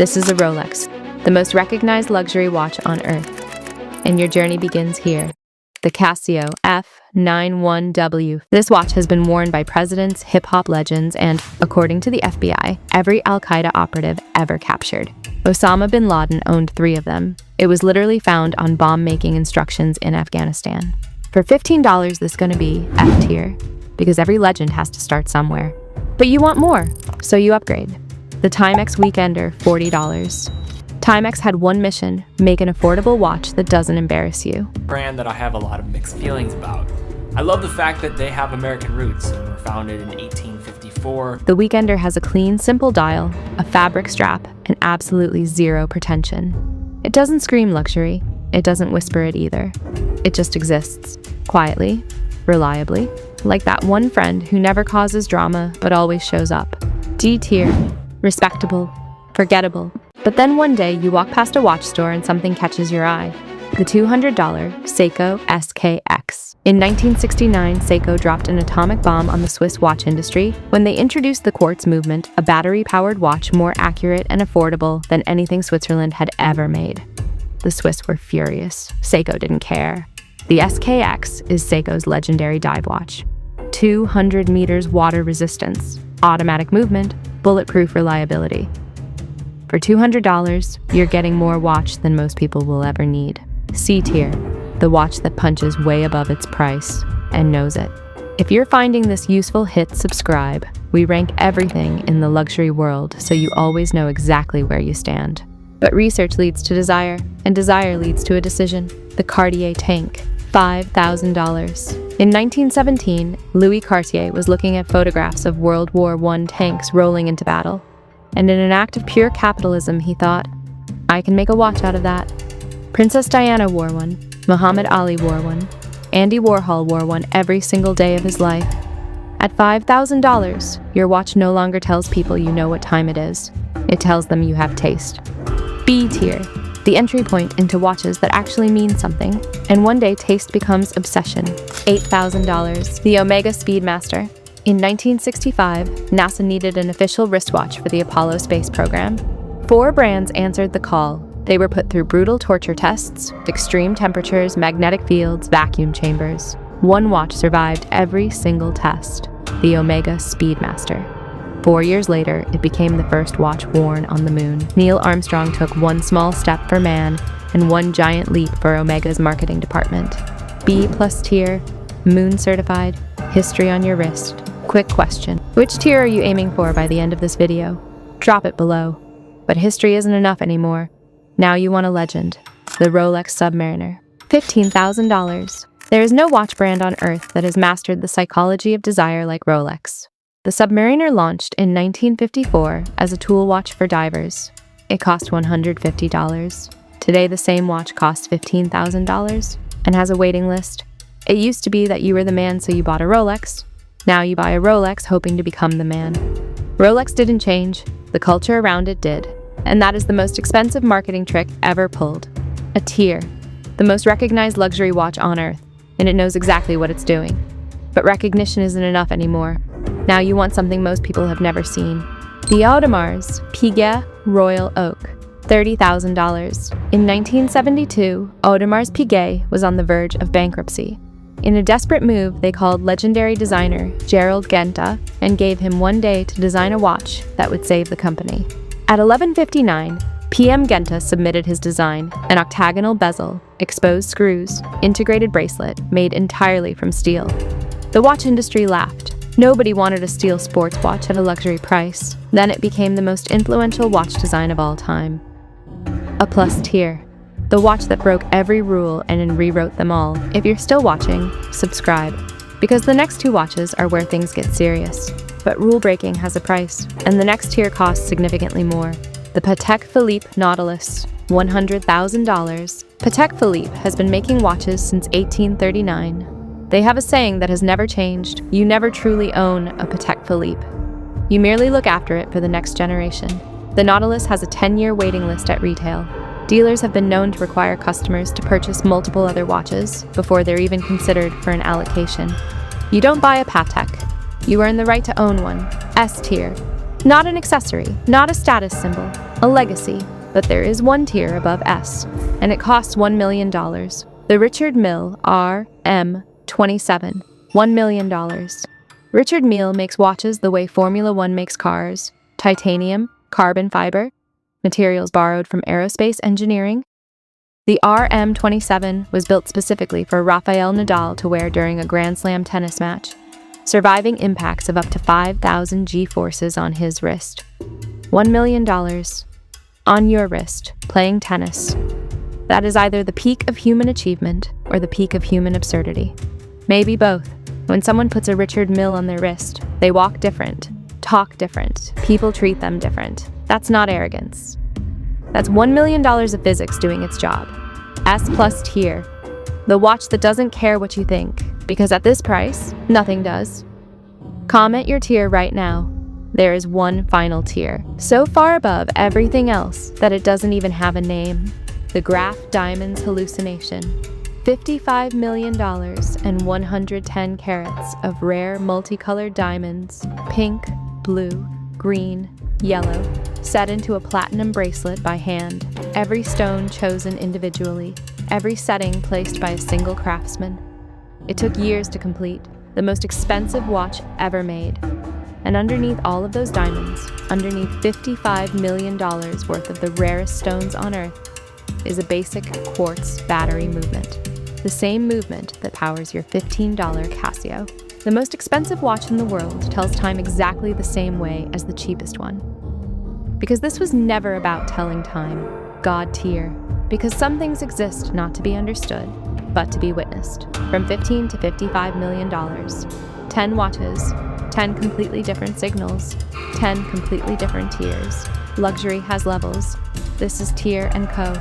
This is a Rolex, the most recognized luxury watch on Earth. And your journey begins here. The Casio F91W. This watch has been worn by presidents, hip-hop legends, and, according to the FBI, every Al-Qaeda operative ever captured. Osama bin Laden owned 3 of them. It was literally found on bomb-making instructions in Afghanistan. For $15, this is going to be F tier, because every legend has to start somewhere. But you want more, so you upgrade. The Timex Weekender, $40. Timex had one mission: make an affordable watch that doesn't embarrass you. Brand that I have a lot of mixed feelings about. I love the fact that they have American roots and were founded in 1854. The Weekender has a clean, simple dial, a fabric strap, and absolutely zero pretension. It doesn't scream luxury. It doesn't whisper it either. It just exists, quietly, reliably, like that one friend who never causes drama but always shows up. D tier, respectable, forgettable. But then one day you walk past a watch store and something catches your eye. The $200 Seiko SKX. In 1969, Seiko dropped an atomic bomb on the Swiss watch industry when they introduced the quartz movement, a battery-powered watch more accurate and affordable than anything Switzerland had ever made. The Swiss were furious. Seiko didn't care. The SKX is Seiko's legendary dive watch. 200 meters water resistance, automatic movement, bulletproof reliability. For $200, you're getting more watch than most people will ever need. C tier, the watch that punches way above its price and knows it. If you're finding this useful, hit subscribe. We rank everything in the luxury world, so you always know exactly where you stand. But research leads to desire, and desire leads to a decision. The Cartier Tank, $5,000. In 1917, Louis Cartier was looking at photographs of World War I tanks rolling into battle. And in an act of pure capitalism, he thought, I can make a watch out of that. Princess Diana wore one, Muhammad Ali wore one, Andy Warhol wore one every single day of his life. At $5,000, your watch no longer tells people you know what time it is. It tells them you have taste. B tier, the entry point into watches that actually mean something, and one day taste becomes obsession. $8,000, the Omega Speedmaster. In 1965, NASA needed an official wristwatch for the Apollo space program. 4 brands answered the call. They were put through brutal torture tests, extreme temperatures, magnetic fields, vacuum chambers. One watch survived every single test, the Omega Speedmaster. 4 years later, it became the first watch worn on the moon. Neil Armstrong took one small step for man and one giant leap for Omega's marketing department. B+ tier, moon certified, history on your wrist. Quick question. Which tier are you aiming for by the end of this video? Drop it below. But history isn't enough anymore. Now you want a legend. The Rolex Submariner. $15,000. There is no watch brand on Earth that has mastered the psychology of desire like Rolex. The Submariner launched in 1954 as a tool watch for divers. It cost $150. Today the same watch costs $15,000 and has a waiting list. It used to be that you were the man so you bought a Rolex. Now you buy a Rolex hoping to become the man. Rolex didn't change, the culture around it did. And that is the most expensive marketing trick ever pulled. A tier, the most recognized luxury watch on Earth, and it knows exactly what it's doing. But recognition isn't enough anymore. Now you want something most people have never seen. The Audemars Piguet Royal Oak, $30,000. In 1972, Audemars Piguet was on the verge of bankruptcy. In a desperate move, they called legendary designer Gerald Genta and gave him one day to design a watch that would save the company. At 11:59, PM Genta submitted his design, an octagonal bezel, exposed screws, integrated bracelet made entirely from steel. The watch industry laughed. Nobody wanted a steel sports watch at a luxury price. Then it became the most influential watch design of all time. A plus tier. The watch that broke every rule and then rewrote them all. If you're still watching, subscribe. Because the next 2 watches are where things get serious. But rule breaking has a price, and the next tier costs significantly more. The Patek Philippe Nautilus, $100,000. Patek Philippe has been making watches since 1839. They have a saying that has never changed: you never truly own a Patek Philippe. You merely look after it for the next generation. The Nautilus has a 10-year waiting list at retail. Dealers have been known to require customers to purchase multiple other watches before they're even considered for an allocation. You don't buy a Patek. You earn the right to own one. S tier. Not an accessory, not a status symbol. A legacy, but there is one tier above S, and it costs $1 million. The Richard Mille RM27, $1 million. Richard Mille makes watches the way Formula One makes cars: titanium, carbon fiber, materials borrowed from aerospace engineering. The RM27 was built specifically for Rafael Nadal to wear during a Grand Slam tennis match, surviving impacts of up to 5,000 G-forces on his wrist. $1 million. On your wrist, playing tennis. That is either the peak of human achievement or the peak of human absurdity. Maybe both. When someone puts a Richard Mille on their wrist, they walk different, talk different, people treat them different. That's not arrogance. That's $1 million of physics doing its job. S+ tier. The watch that doesn't care what you think, because at this price, nothing does. Comment your tier right now. There is one final tier, so far above everything else that it doesn't even have a name. The Graff Hallucination. $55 million and 110 carats of rare multicolored diamonds, pink, blue, green, yellow, set into a platinum bracelet by hand, every stone chosen individually, every setting placed by a single craftsman. It took years to complete, the most expensive watch ever made. And underneath all of those diamonds, underneath $55 million worth of the rarest stones on Earth, is a basic quartz battery movement. The same movement that powers your $15 Casio. The most expensive watch in the world tells time exactly the same way as the cheapest one. Because this was never about telling time, God tier. Because some things exist not to be understood, but to be witnessed. From $15 to $55 million. 10 watches, 10 completely different signals, 10 completely different tiers. Luxury has levels. This is Tier & Co.